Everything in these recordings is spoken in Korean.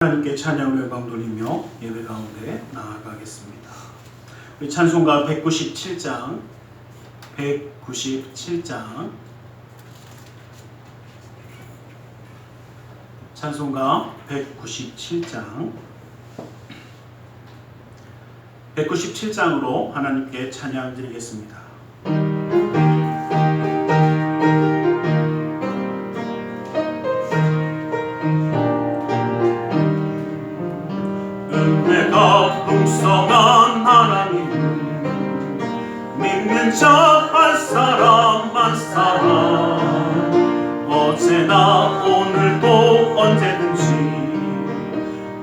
하나님께 찬양을 영광 돌리며 예배 가운데 나아가겠습니다. 우리 찬송가 197장 찬송가 197장으로 하나님께 찬양 드리겠습니다. 은혜가 풍성한 하나님, 믿는 자 한 사람 한 사람, 어제나 오늘도 언제든지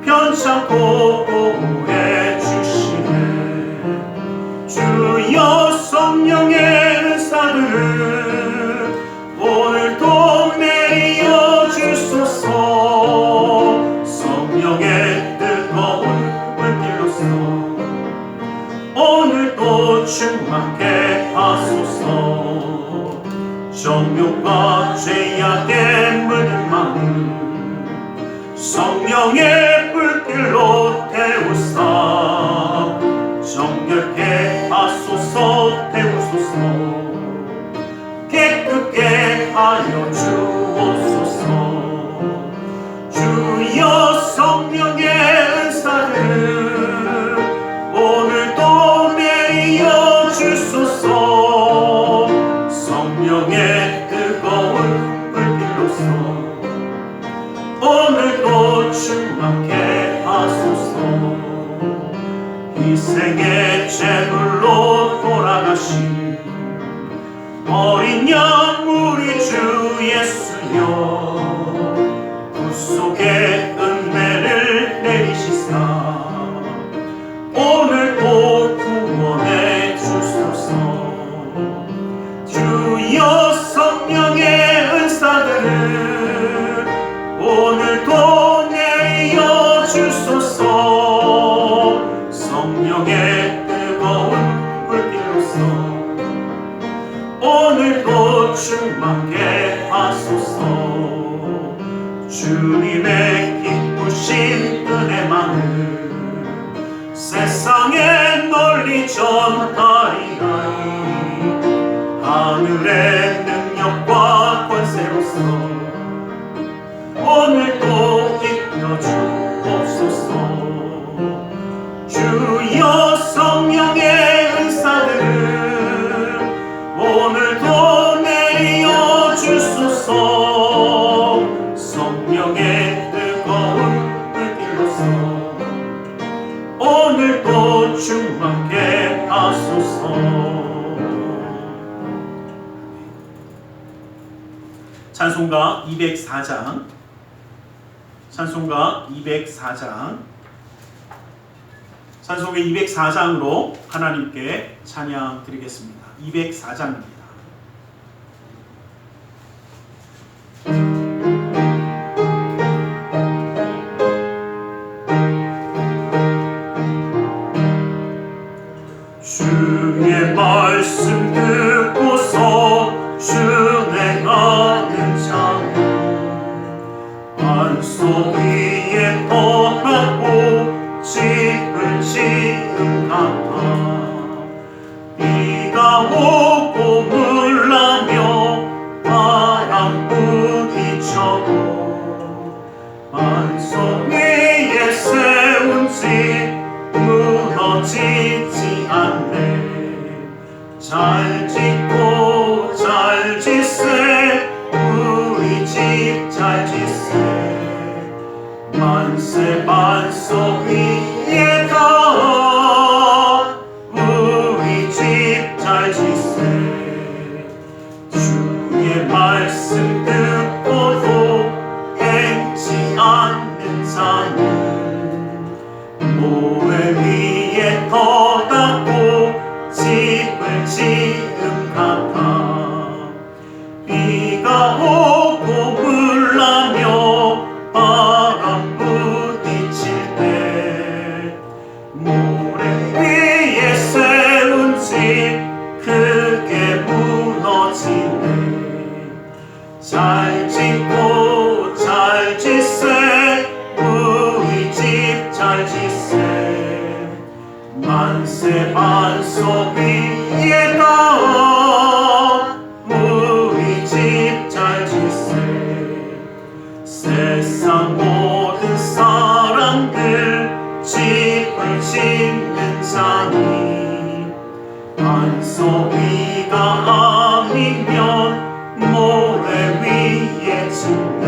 편찮고 보호해 주시네. 주여 성령의 은사를 오늘도 내려 주소서. 성령의 뜨거운 불길로서 오늘도 충만케 하소서. 정욕과 죄악에 물든 마음 성령의 불길로 태우사 정결케 하소서. 태우소서. 깨끗게 하여 주옵소서. 주여 성령의 은사를 오늘도 내려 주소서. 성령의 뜨거운 불길로서 오늘도 충만케 하소서. 희생의 제물로 돌아가신 어린 양 우리 주 예수여, 구속의 은혜를 내리시사 오늘도 구원해 주소서. 주여 성령의 은사들을 오늘도 내려 주소서. 성령의 뜨거운 불길로서 오늘도 충만케 하소서. 주님의 기쁘신 은혜만을 세상에 널리 전하리라니. 하늘의 능력과 권세로서 오늘도 이끌어 주옵소서. 주여 성령의 은사들을 오늘도 내려 주소서. 성령의 뜨거운 불길로서 오늘도 충만케 하소서. 찬송가 204장 찬송가 204장으로 하나님께 찬양 드리겠습니다. 204장입니다. 주의 말씀 듣고서 준행하는 자는 반석 위에 떠나고 집을 지은 같아. 비가 오고 물 나며 바람 부딪혀도 반석 위에 세운 집 무너지지 않네. 잘 짓고 잘 짓세 우리 집 잘 짓세. 만세 반석 위에다 우리 집 잘 짓세. 주의 말씀 듣고도 행치 않는 자는 모래 위에 터닫고 집을 지은 같아. 비가 오고 물 나며 바람 부딪힐 때 잘 지세 만세 반석 위에 닿아 우리 집 잘 지세 세상 모든 사람들 집을 짓는 자니 반석 위가 아니면 모래 위에 짓네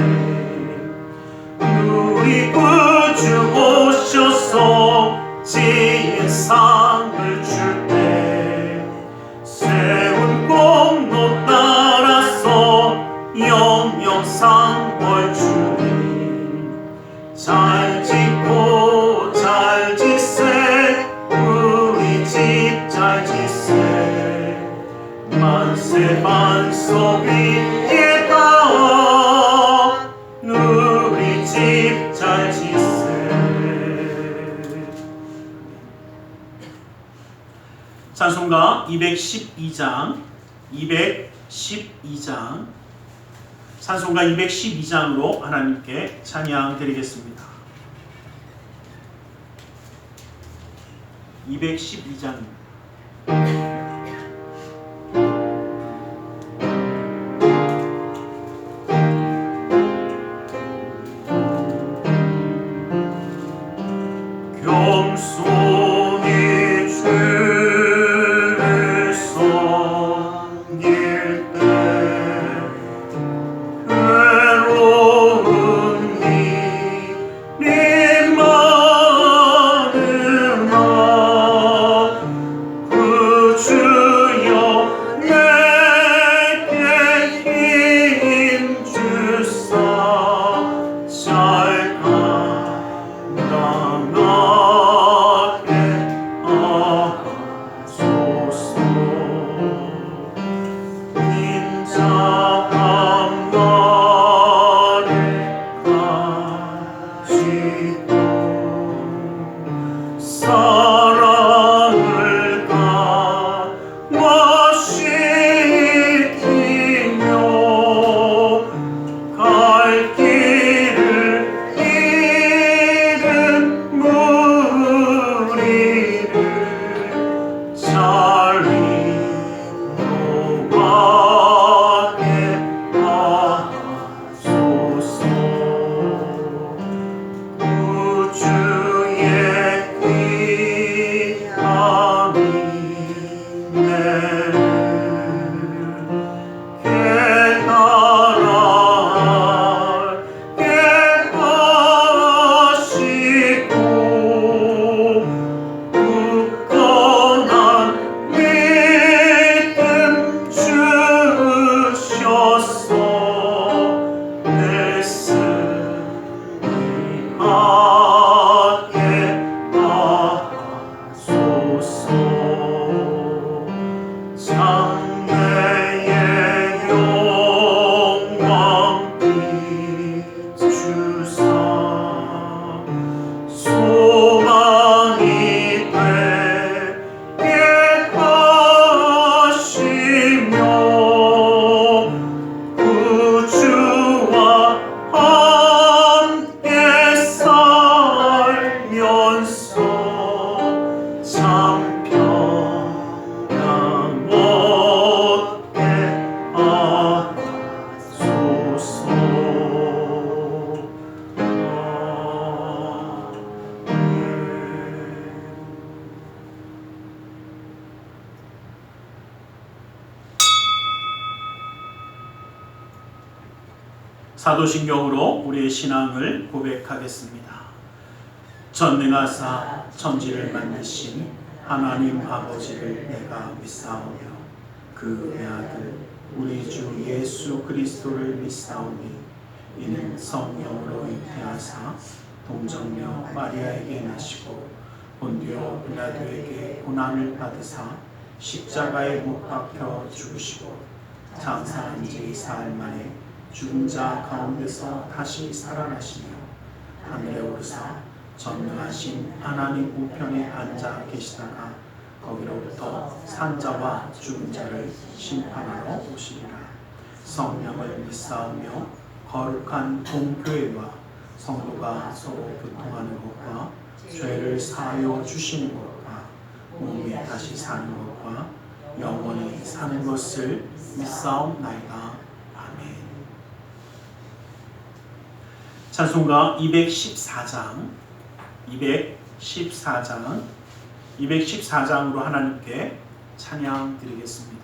우리 구주 오셔서 지은 상을 줄 때 세운 공로 따라서 영영상 벌 주니 잘 짓고 잘 지세 우리 집 잘 지세 만세 반석 위에 닿아 우리 집 잘 지세. 찬송가 212장 찬송가 212장으로 하나님께 찬양 드리겠습니다. 212장입니다. 겸손히 주를 섬길 때 괴로운 일이 많으나 구주여 내게 힘 주사 잘 감당하게 하소서. 인자한 나를 가지고 사랑을 강화시키며 갈 길을 잃은 무리를 잘 인도하게 하소서. 구주의 귀함이 내를 깨달게 하시고 굳건한 믿음 주셔서 내 승리하게 하소서. 장래의 영광 비추사 소망이 되게 하시며 구주와 함께 살면서 참 평강 얻게 하소서. 사도신경으로 우리의 신앙을 고백하겠습니다. 전능하사 천지를 만드신 하나님 아버지를 내가 믿사오며 그 외아들 우리 주 예수 그리스도를 믿사오니 이는 성령으로 잉태하사 동정녀 마리아에게 나시고 본디오 빌라도에게 고난을 받으사 십자가에 못 박혀 죽으시고 장사한 지 사흘 만에 죽은 자 가운데서 다시 살아나시며 하늘에 오르사 전능하신 하나님 우편에 앉아 계시다가 거기로부터 산자와 죽은 자를 심판하러 오시리라. 성령을 믿사오며 거룩한 공교회와 성도가 서로 교통하는 것과 죄를 사하여 주시는 것과 몸이 다시 사는 것과 영원히 사는 것을 믿사옵나이다. 아멘. 찬송가 214장으로 하나님께 찬양 드리겠습니다.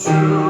주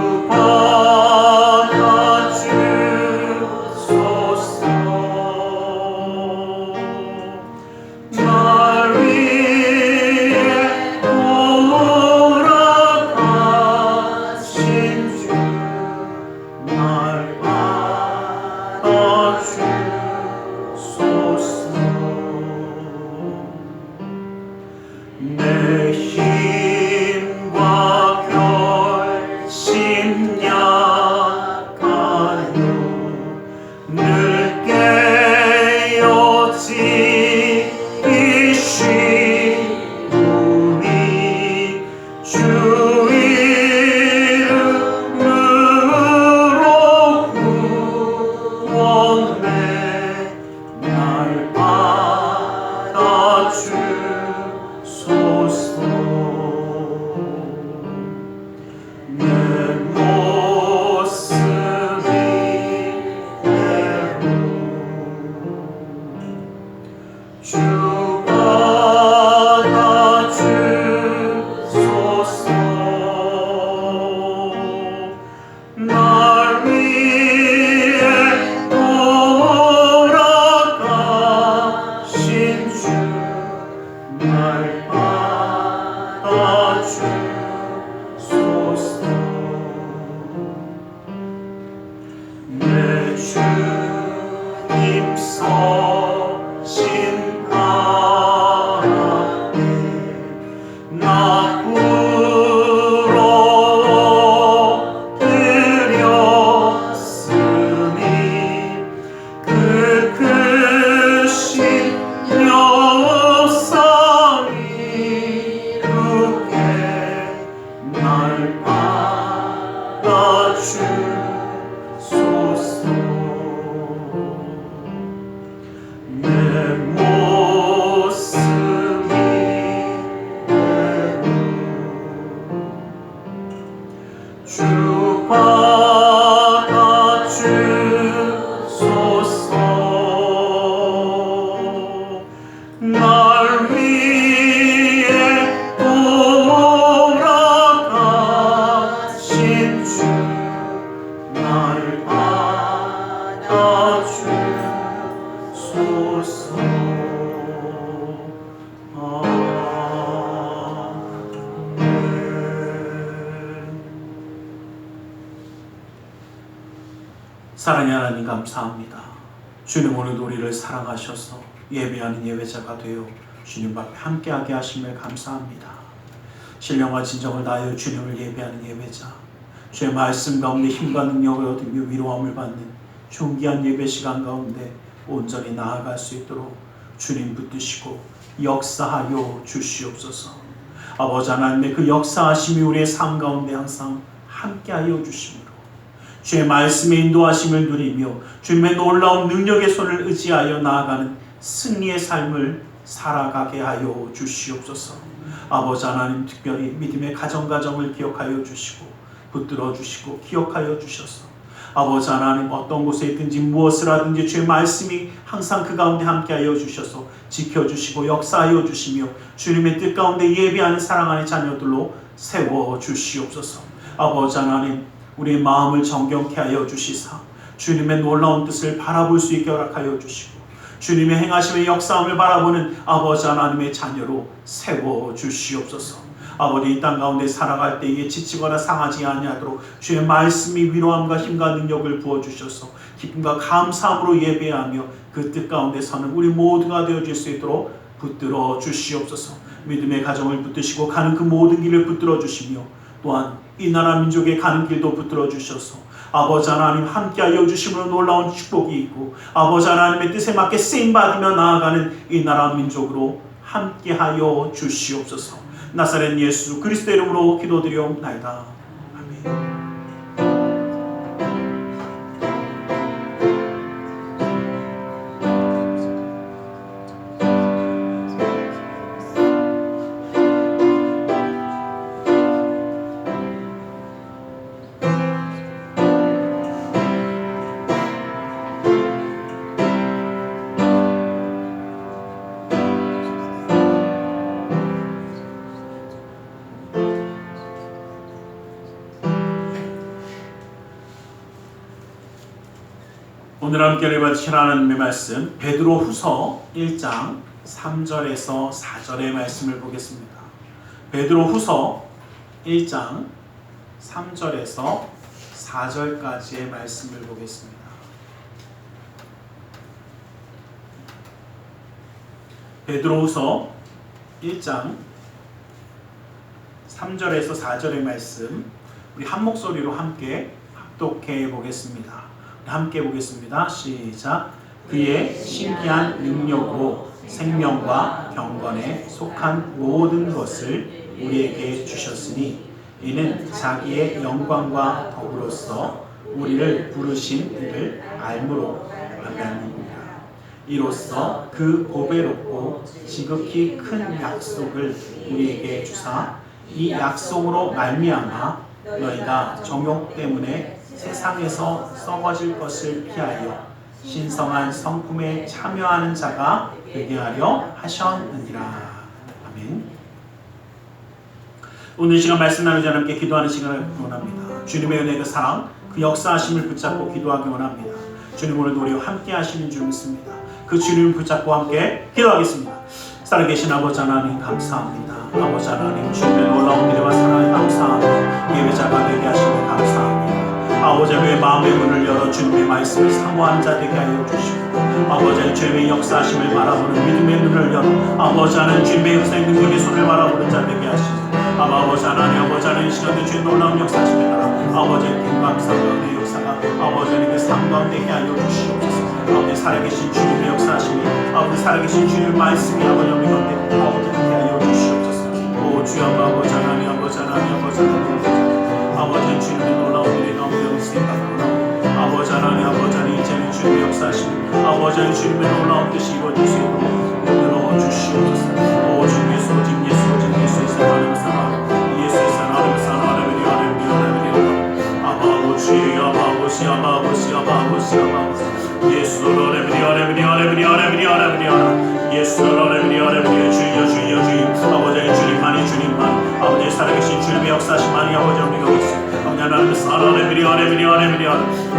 사랑의 하나님 감사합니다. 주님 오늘도 우리를 사랑하셔서 예배하는 예배자가 되어 주님 앞에 함께하게 하심을 감사합니다. 신령과 진정을 다하여 주님을 예배하는 예배자, 주의 말씀 가운데 힘과 능력을 얻으며 위로함을 받는 존귀한 예배 시간 가운데 온전히 나아갈 수 있도록 주님 붙드시고 역사하여 주시옵소서. 아버지 하나님의 그 역사하심이 우리의 삶 가운데 항상 함께하여 주심으로 주의 말씀의 인도하심을 누리며 주님의 놀라운 능력의 손을 의지하여 나아가는 승리의 삶을 살아가게 하여 주시옵소서. 아버지 하나님 특별히 믿음의 가정을 기억하여 주시고 붙들어 주시고 기억하여 주셔서 아버지 하나님 어떤 곳에 있든지 무엇을 하든지 주의 말씀이 항상 그 가운데 함께하여 주셔서 지켜주시고 역사하여 주시며 주님의 뜻 가운데 예배하는 사랑하는 자녀들로 세워 주시옵소서. 아버지 하나님 우리의 마음을 정경케 하여 주시사 주님의 놀라운 뜻을 바라볼 수 있게 허락하여 주시고 주님의 행하심의 역사함을 바라보는 아버지 하나님의 자녀로 세워 주시옵소서. 아버지 이 땅 가운데 살아갈 때에 지치거나 상하지 아니하도록 주의 말씀이 위로함과 힘과 능력을 부어주셔서 기쁨과 감사함으로 예배하며 그 뜻 가운데 서는 우리 모두가 되어질 수 있도록 붙들어 주시옵소서. 믿음의 가정을 붙드시고 가는 그 모든 길을 붙들어 주시며 또한 이 나라 민족의 가는 길도 붙들어 주셔서 아버지 하나님 함께하여 주심으로 놀라운 축복이 있고 아버지 하나님의 뜻에 맞게 쓰임받으며 나아가는 이 나라 민족으로 함께하여 주시옵소서. 나사렛 예수 그리스도의 이름으로 기도드리옵나이다. 아멘. 오늘 함께 읽으실 하나님의 말씀 베드로후서 1장 3절에서 4절의 말씀을 보겠습니다. 베드로후서 1장 3절에서 4절까지의 말씀을 보겠습니다. 베드로후서 1장 3절에서 4절의 말씀 우리 한 목소리로 함께 합독해 보겠습니다. 함께 보겠습니다. 시작. 그의 신기한 능력으로 생명과 경건에 속한 모든 것을 우리에게 주셨으니 이는 자기의 영광과 덕으로서 우리를 부르신 이를 알므로 말합니다. 이로써 그 보배롭고 지극히 큰 약속을 우리에게 주사 이 약속으로 말미암아 너희가 정욕 때문에 세상에서 썩어질 것을 피하여 신성한 성품에 참여하는 자가 되게 하려 하셨느니라. 아멘. 오늘 시간 말씀 나누지 않아 함께 기도하는 시간을 원합니다. 주님의 은혜 그 사랑 그 역사하심을 붙잡고 기도하기 원합니다. 주님 오늘도 우리와 함께 하시는 줄 믿습니다. 그 주님을 붙잡고 함께 기도하겠습니다. 살아계신 아버지 하나님 감사합니다. 아버지 하나님 주님의 놀라운 은혜와 사랑을 감사하며 예배자가 되게 하시니 감사합니다. 아버지 하나님의 마음의 문을 열어 주님의 말씀을 사모하는 자 되게 하여 주시고 아버지 하나님 주님의 역사하심을 바라보는 믿음의 눈을 열어 아버지 하나님 주님의 역사의 능력의 손을 바라보는 자 되게 하시고 아버지 하나님 시간에 주의 놀라운 역사하심을 따라 아버지 하나님 감사와 은혜의 역사가 아버지 하나님의 삶 가운데 있게 하여 주시옵소서. 아버지 살아계신 주님의 역사하심이 아버지 살아계신 주님의 말씀이 아버지 하나님 가운데 아버지 함께 하여 주시옵소서. 오 주여 아버지 하나님 아버지 주님의 놀라운 은혜 가운데 있습니다. 아버지 하나님 이제는 주님의 역사하심이 아버지 하나님 주님의 놀라운 뜻이 이루어질 수 있도록 흔들어 주시옵소서. 오 주님 예수 예수의 사랑을 사랑 예수의 사랑을 사랑하며 아버지 예수로 주여 주님만 아버지 살아계신 주님의 역사하심만이 아버지 우리가 있습니다. 아버지 하나님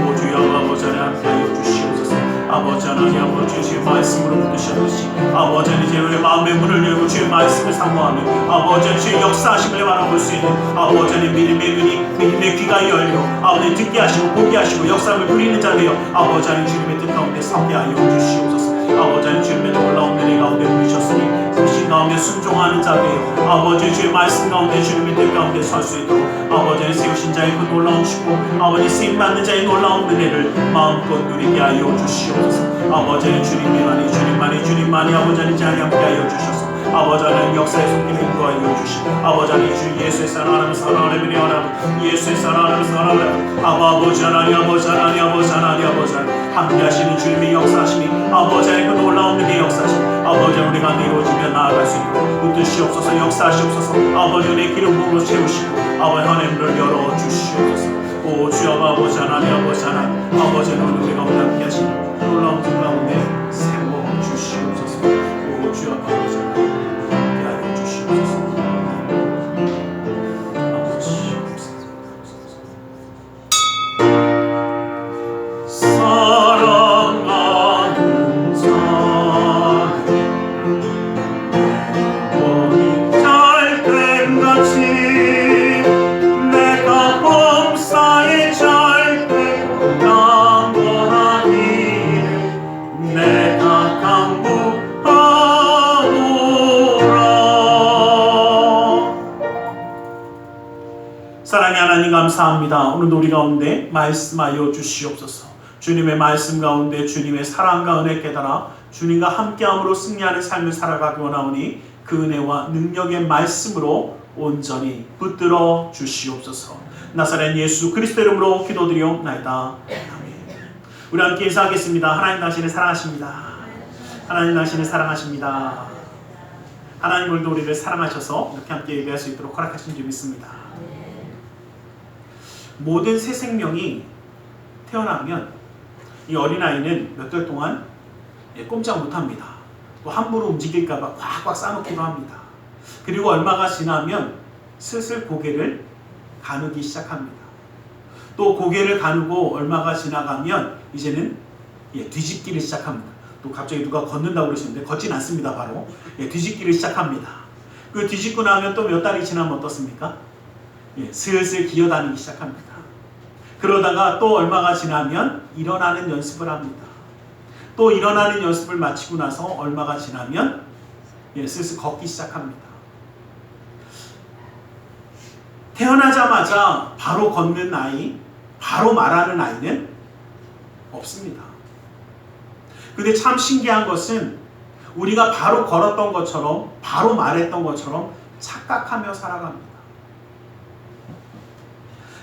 오 주여 아버지 하나님 함께하여 주시옵소서. 아버지 하나님 주의 말씀으로 붙드셨듯이 아버지 하나님 제 마음의 문을 열고 주의 말씀을 사모하며 아버지 하나님 주의 역사하심을 바라볼 수 있는 아버지 하나님 믿음의 눈이 믿음의 우리의 귀가 열려 아버지 듣게 하시고 보게 하시고 역사를 누리는 자 되어 아버지 하나님 주님의 뜻 가운데 서게 하여 주시옵소서. 아버지 하나님 주님의 놀라운 은혜 가운데 부르셨으니 그 신 가운데 순종하는 자 되어 아버지 주의 말씀 가운데 주님의 뜻 가운데 설 수 있도록 아버지 하나님 세우신 자의 그 놀라운 축복 아버지 쓰임받는 자의 놀라운 은혜를 마음껏 누리게 하여 주시옵소서. 아버지 하나님 주님만이 아버지 하나님 자리 함께 하여 주셔서 아버지 하나님 역사의 손길을 인도하여 주시고 아버지 하나님 주 예수의 사랑하는 사랑하는 예수의 사랑하는 아버지 하나님 함께 하시는 주님의 역사하시니 아버지 하나님 그 놀라운 은혜의 역사하시니 아버지 하나님 우리가 이루어지며 나아갈 수 있도록 붙드시옵소서. 역사하시옵소서. 아버지 하나님 기름 부음으로 채우시고 아버지 하나님을 열어주시옵소서. 오 주여 아버지 하나님 아버지 하나님 우리가 함께 하시는 놀라운 그 가운데 세워주시옵소서. 오 주여 아버지 하나님 함께 하여 주시옵소서. 사랑의 하나님 감사합니다. 오늘도 우리 가운데 말씀하여 주시옵소서. 주님의 말씀 가운데 주님의 사랑과 은혜 깨달아 주님과 함께함으로 승리하는 삶을 살아가기 원하오니 그 은혜와 능력의 말씀으로 온전히 붙들어 주시옵소서. 나사렛 예수 그리스도 이름으로 기도드리옵나이다. 아멘. 우리 함께 인사하겠습니다. 하나님 당신을 사랑하십니다. 하나님 당신을 사랑하십니다. 하나님 오늘도 우리를 사랑하셔서 이렇게 함께 예배할 수 있도록 허락하신 줄 믿습니다. 모든 새 생명이 태어나면 이 어린아이는 몇 달 동안 꼼짝 못합니다. 또 함부로 움직일까봐 꽉꽉 싸놓기도 합니다. 그리고 얼마가 지나면 슬슬 고개를 가누기 시작합니다. 또 고개를 가누고 얼마가 지나가면 이제는 뒤집기를 시작합니다. 또 갑자기 누가 걷는다고 그러시는데 걷진 않습니다. 바로 뒤집기를 시작합니다. 그 뒤집고 나면 또 몇 달이 지나면 어떻습니까? 슬슬 기어다니기 시작합니다. 그러다가 또 얼마가 지나면 일어나는 연습을 합니다. 또 일어나는 연습을 마치고 나서 얼마가 지나면 슬슬 걷기 시작합니다. 태어나자마자 바로 걷는 아이, 바로 말하는 아이는 없습니다. 근데 참 신기한 것은 우리가 바로 걸었던 것처럼, 바로 말했던 것처럼 착각하며 살아갑니다.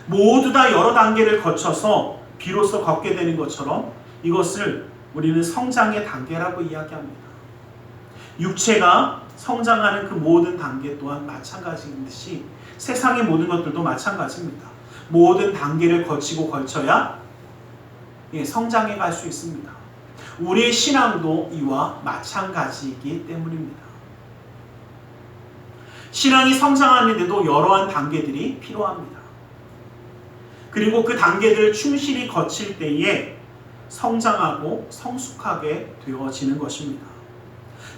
모두 다 여러 단계를 거쳐서 비로소 걷게 되는 것처럼 이것을 우리는 성장의 단계라고 이야기합니다. 육체가 성장하는 그 모든 단계 또한 마찬가지인 듯이 세상의 모든 것들도 마찬가지입니다. 모든 단계를 거치고 걸쳐야 성장해 갈 수 있습니다. 우리의 신앙도 이와 마찬가지이기 때문입니다. 신앙이 성장하는데도 여러한 단계들이 필요합니다. 그리고 그 단계들을 충실히 거칠 때에 성장하고 성숙하게 되어지는 것입니다.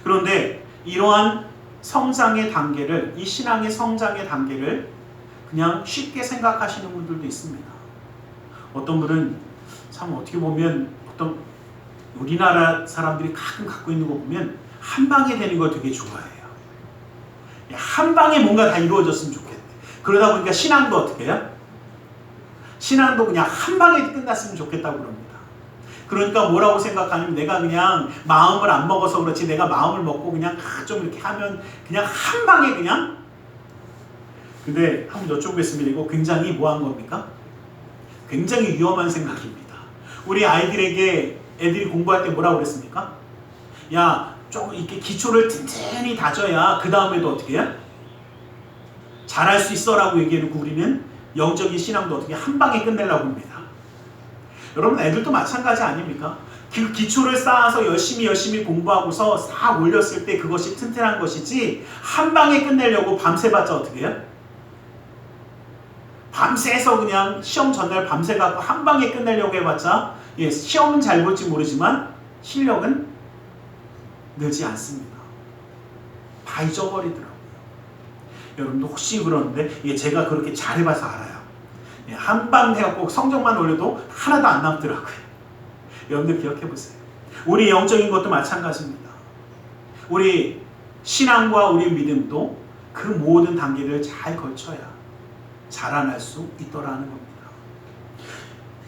그런데 이러한 성장의 단계를, 이 신앙의 성장의 단계를 그냥 쉽게 생각하시는 분들도 있습니다. 어떤 분은 참 어떻게 보면 어떤 우리나라 사람들이 가끔 갖고 있는 거 보면 한 방에 되는 걸 되게 좋아해요. 한 방에 뭔가 다 이루어졌으면 좋겠대. 그러다 보니까 신앙도 어떻게 해요? 신앙도 그냥 한 방에 끝났으면 좋겠다고 그럽니다. 그러니까 뭐라고 생각하냐면 내가 그냥 마음을 안 먹어서 그렇지 내가 마음을 먹고 그냥 좀 이렇게 하면 그냥 한 방에 그냥. 근데 한번 여쭤보겠습니다. 이거 굉장히 뭐한 겁니까? 굉장히 위험한 생각입니다. 우리 아이들에게 애들이 공부할 때 뭐라고 그랬습니까? 야, 조금 이렇게 기초를 튼튼히 다져야 그 다음에도 어떻게 해요? 잘할 수 있어라고 얘기해놓고 우리는 영적인 신앙도 어떻게 한 방에 끝내려고 합니다. 여러분 애들도 마찬가지 아닙니까? 그 기초를 쌓아서 열심히 공부하고서 싹 올렸을 때 그것이 튼튼한 것이지 한 방에 끝내려고 밤새봤자 어떻게 해요? 밤새서 그냥 시험 전날 밤새갖고 한 방에 끝내려고 해봤자 시험은 잘 볼지 모르지만 실력은 늘지 않습니다. 다 잊어버리더라고요. 여러분도 혹시 그러는데 제가 그렇게 잘해봐서 알아요. 한밤 해갖고 성적만 올려도 하나도 안 남더라고요. 여러분들 기억해 보세요. 우리 영적인 것도 마찬가지입니다. 우리 신앙과 우리 믿음도 그 모든 단계를 잘 거쳐야 자라날 수 있더라는 겁니다.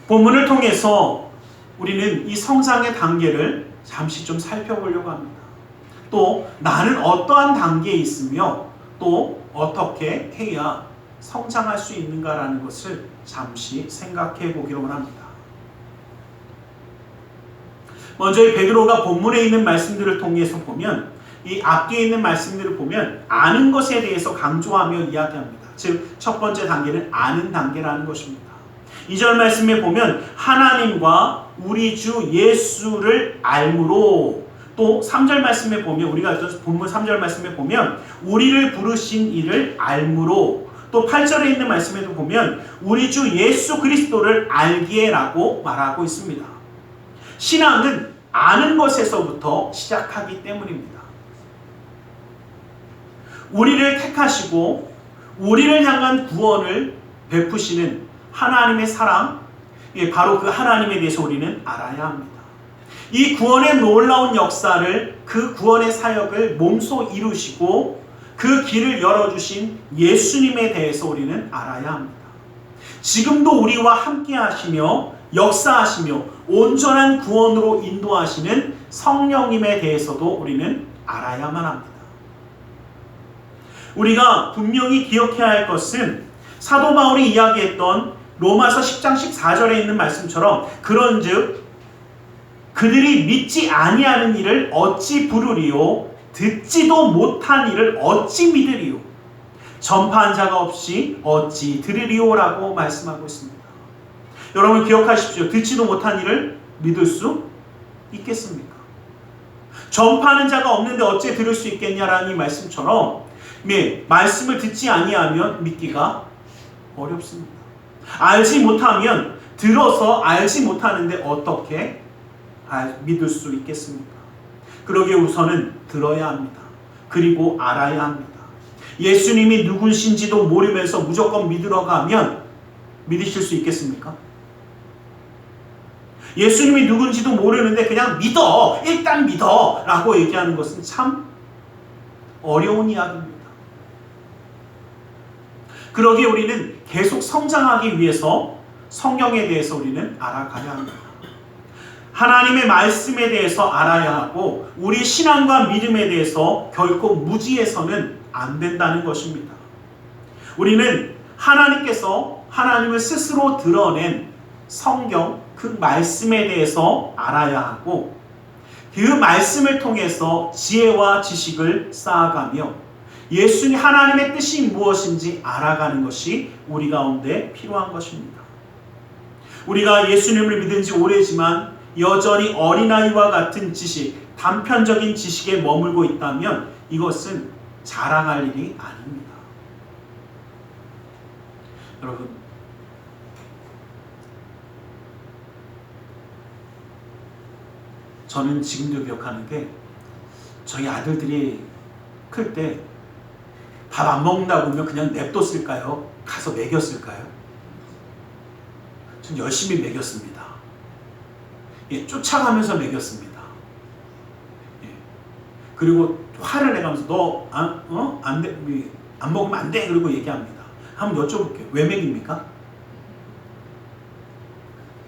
본문을 통해서 우리는 이 성장의 단계를 잠시 좀 살펴보려고 합니다. 또 나는 어떠한 단계에 있으며 또 어떻게 해야 성장할 수 있는가라는 것을 잠시 생각해 보기로 합니다. 먼저 이 베드로가 본문에 있는 말씀들을 통해서 보면 이 앞뒤에 있는 말씀들을 보면 아는 것에 대해서 강조하며 이야기합니다. 즉 첫 번째 단계는 아는 단계라는 것입니다. 2절 말씀에 보면 하나님과 우리 주 예수를 알므로, 또 3절 말씀에 보면 우리가 본문 3절 말씀에 보면 우리를 부르신 이를 알므로, 또 8절에 있는 말씀에도 보면 우리 주 예수 그리스도를 알기에라고 말하고 있습니다. 신앙은 아는 것에서부터 시작하기 때문입니다. 우리를 택하시고 우리를 향한 구원을 베푸시는 하나님의 사랑, 바로 그 하나님에 대해서 우리는 알아야 합니다. 이 구원의 놀라운 역사를, 그 구원의 사역을 몸소 이루시고 그 길을 열어주신 예수님에 대해서 우리는 알아야 합니다. 지금도 우리와 함께 하시며 역사하시며 온전한 구원으로 인도하시는 성령님에 대해서도 우리는 알아야만 합니다. 우리가 분명히 기억해야 할 것은 사도 바울이 이야기했던 로마서 10장 14절에 있는 말씀처럼 그런즉 그들이 믿지 아니하는 일을 어찌 부르리요 듣지도 못한 일을 어찌 믿으리요 전파한 자가 없이 어찌 들으리요라고 말씀하고 있습니다. 여러분 기억하십시오. 듣지도 못한 일을 믿을 수 있겠습니까? 전파하는 자가 없는데 어찌 들을 수 있겠냐라는 이 말씀처럼 말씀을 듣지 아니하면 믿기가 어렵습니다. 알지 못하면 들어서 알지 못하는데 어떻게 믿을 수 있겠습니까? 그러기에 우선은 들어야 합니다. 그리고 알아야 합니다. 예수님이 누구신지도 모르면서 무조건 믿으러 가면 믿으실 수 있겠습니까? 예수님이 누군지도 모르는데 그냥 믿어, 일단 믿어 라고 얘기하는 것은 참 어려운 이야기입니다. 그러기에 우리는 계속 성장하기 위해서 성경에 대해서 우리는 알아가야 합니다. 하나님의 말씀에 대해서 알아야 하고 우리 신앙과 믿음에 대해서 결코 무지해서는 안 된다는 것입니다. 우리는 하나님께서 하나님을 스스로 드러낸 성경, 그 말씀에 대해서 알아야 하고 그 말씀을 통해서 지혜와 지식을 쌓아가며 예수님 하나님의 뜻이 무엇인지 알아가는 것이 우리 가운데 필요한 것입니다. 우리가 예수님을 믿은 지 오래지만 여전히 어린아이와 같은 지식, 단편적인 지식에 머물고 있다면 이것은 자랑할 일이 아닙니다. 여러분, 저는 지금도 기억하는 게 저희 아들들이 클 때 밥 안 먹는다고 하면 그냥 냅뒀을까요? 가서 먹였을까요? 전 열심히 먹였습니다. 쫓아가면서 먹였습니다. 그리고 화를 내가면서 너 안 먹으면 안 돼. 그리고 얘기합니다. 한번 여쭤볼게요. 왜 먹입니까?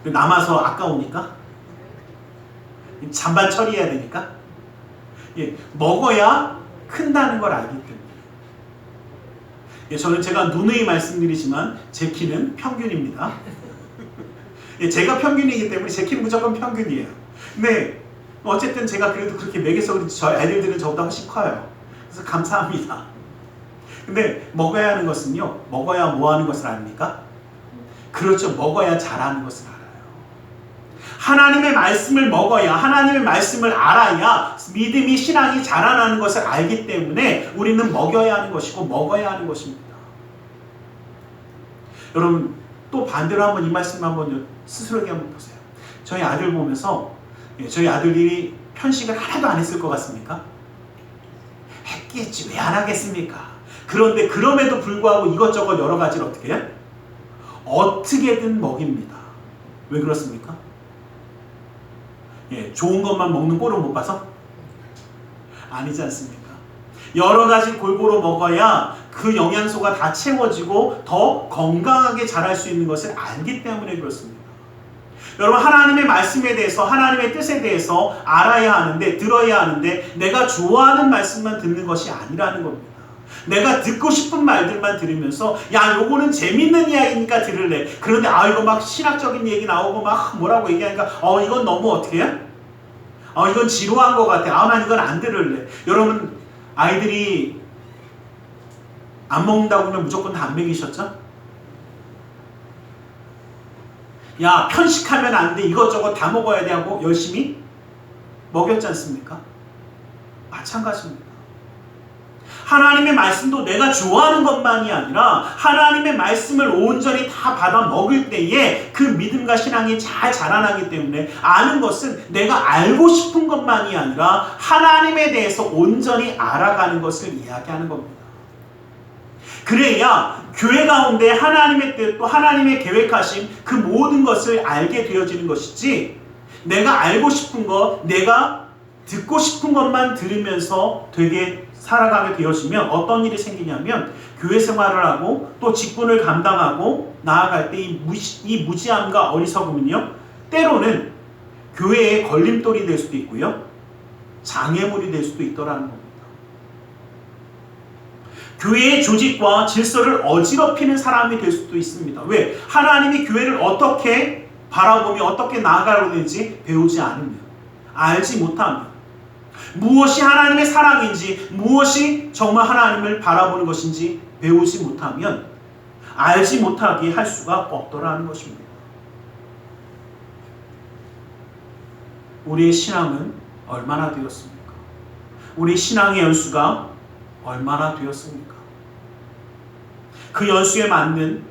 남아서 아까우니까? 잔반 처리해야 되니까? 먹어야 큰다는 걸 알기 때문에. 저는 제가 누누이 말씀드리지만 제 키는 평균입니다. 제가 평균이기 때문에 제 키는 무조건 평균이에요. 근데 어쨌든 제가 그래도 그렇게 먹여서 그런지 저희 애들들은 저보다 훨씬 커요. 그래서 감사합니다. 근데 먹어야 하는 것은요, 먹어야 뭐 하는 것을 압니까? 그렇죠. 먹어야 잘하는 것을 알아요. 하나님의 말씀을 먹어야, 하나님의 말씀을 알아야 믿음이, 신앙이 자라나는 것을 알기 때문에 우리는 먹여야 하는 것이고 먹어야 하는 것입니다. 여러분, 또 반대로 한번 이 말씀 한번 스스로에게 한번 보세요. 저희 아들 보면서 저희 아들이 편식을 하나도 안 했을 것 같습니까? 했겠지. 왜 안 하겠습니까? 그런데 그럼에도 불구하고 이것저것 여러 가지를 어떻게 해요? 어떻게든 먹입니다. 왜 그렇습니까? 좋은 것만 먹는 꼴을 못 봐서? 아니지 않습니까? 여러 가지 골고루 먹어야 그 영양소가 다 채워지고 더 건강하게 자랄 수 있는 것을 알기 때문에 그렇습니다. 여러분, 하나님의 말씀에 대해서, 하나님의 뜻에 대해서 알아야 하는데, 들어야 하는데, 내가 좋아하는 말씀만 듣는 것이 아니라는 겁니다. 내가 듣고 싶은 말들만 들으면서, 야, 요거는 재밌는 이야기니까 들을래. 그런데 이거 막 신학적인 얘기 나오고 막 뭐라고 얘기하니까 이건 너무 어떻게 해? 이건 지루한 것 같아. 난 이건 안 들을래. 여러분, 아이들이 안 먹는다고 하면 무조건 다 안 먹이셨죠? 야, 편식하면 안 돼. 이것저것 다 먹어야 돼 하고 열심히 먹였지 않습니까? 마찬가지입니다. 하나님의 말씀도 내가 좋아하는 것만이 아니라 하나님의 말씀을 온전히 다 받아 먹을 때에 그 믿음과 신앙이 잘 자라나기 때문에 아는 것은 내가 알고 싶은 것만이 아니라 하나님에 대해서 온전히 알아가는 것을 이야기하는 겁니다. 그래야 교회 가운데 하나님의 뜻 또 하나님의 계획하신 그 모든 것을 알게 되어지는 것이지, 내가 알고 싶은 것, 내가 듣고 싶은 것만 들으면서 되게 살아가게 되어지면 어떤 일이 생기냐면, 교회 생활을 하고 또 직분을 감당하고 나아갈 때 이 무지함과 어리석음은요, 때로는 교회의 걸림돌이 될 수도 있고요, 장애물이 될 수도 있더라는 겁니다. 교회의 조직과 질서를 어지럽히는 사람이 될 수도 있습니다. 왜? 하나님이 교회를 어떻게 바라보며 어떻게 나아가려고 되는지 배우지 않으면, 알지 못하면, 무엇이 하나님의 사랑인지, 무엇이 정말 하나님을 바라보는 것인지 배우지 못하면 알지 못하게 할 수가 없더라는 것입니다. 우리의 신앙은 얼마나 되었습니까? 우리 신앙의 연수가 얼마나 되었습니까? 그 연수에 맞는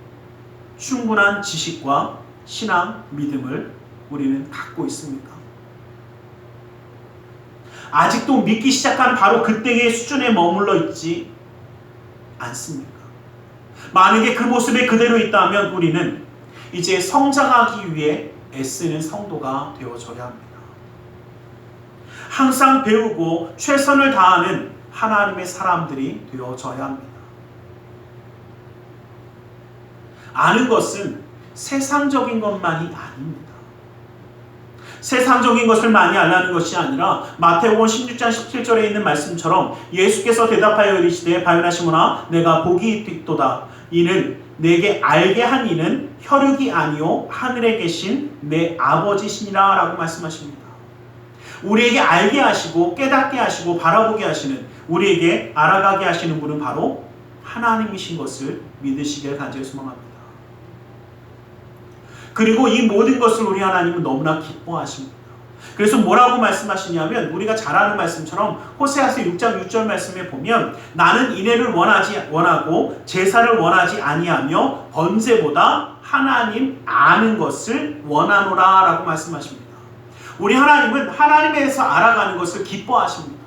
충분한 지식과 신앙, 믿음을 우리는 갖고 있습니까? 아직도 믿기 시작한 바로 그때의 수준에 머물러 있지 않습니까? 만약에 그 모습에 그대로 있다면 우리는 이제 성장하기 위해 애쓰는 성도가 되어져야 합니다. 항상 배우고 최선을 다하는 하나님의 사람들이 되어져야 합니다. 아는 것은 세상적인 것만이 아닙니다. 세상적인 것을 많이 알라는 것이 아니라 마태복음 16장 17절에 있는 말씀처럼 예수께서 대답하여 이르시되 바요나시모나 내가 복이 있도다. 이는 내게 알게 한 이는 혈육이 아니요 하늘에 계신 내 아버지시니라 라고 말씀하십니다. 우리에게 알게 하시고 깨닫게 하시고 바라보게 하시는, 우리에게 알아가게 하시는 분은 바로 하나님이신 것을 믿으시길 간절히 소망합니다. 그리고 이 모든 것을 우리 하나님은 너무나 기뻐하십니다. 그래서 뭐라고 말씀하시냐면, 우리가 잘 아는 말씀처럼 호세아서 6장 6절 말씀에 보면 나는 인애를 원하고 제사를 원하지 아니하며 번제보다 하나님 아는 것을 원하노라 라고 말씀하십니다. 우리 하나님은 하나님에 대해서 알아가는 것을 기뻐하십니다.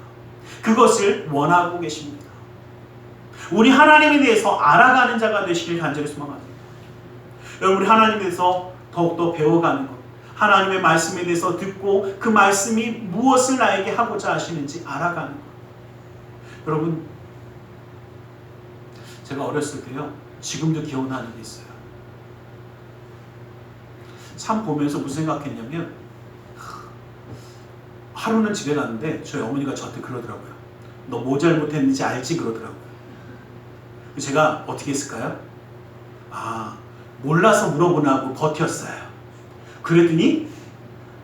그것을 원하고 계십니다. 우리 하나님에 대해서 알아가는 자가 되시길 간절히 소망합니다. 여러분, 우리 하나님에 대해서 더욱더 배워가는 것, 하나님의 말씀에 대해서 듣고 그 말씀이 무엇을 나에게 하고자 하시는지 알아가는 것. 여러분, 제가 어렸을 때요, 지금도 기억나는 게 있어요. 참 보면서 무슨 생각했냐면, 하루는 집에 갔는데 저희 어머니가 저한테 그러더라고요. 너 뭐 잘못했는지 알지? 그러더라고요. 제가 어떻게 했을까요? 몰라서 물어보나 하고 버텼어요. 그랬더니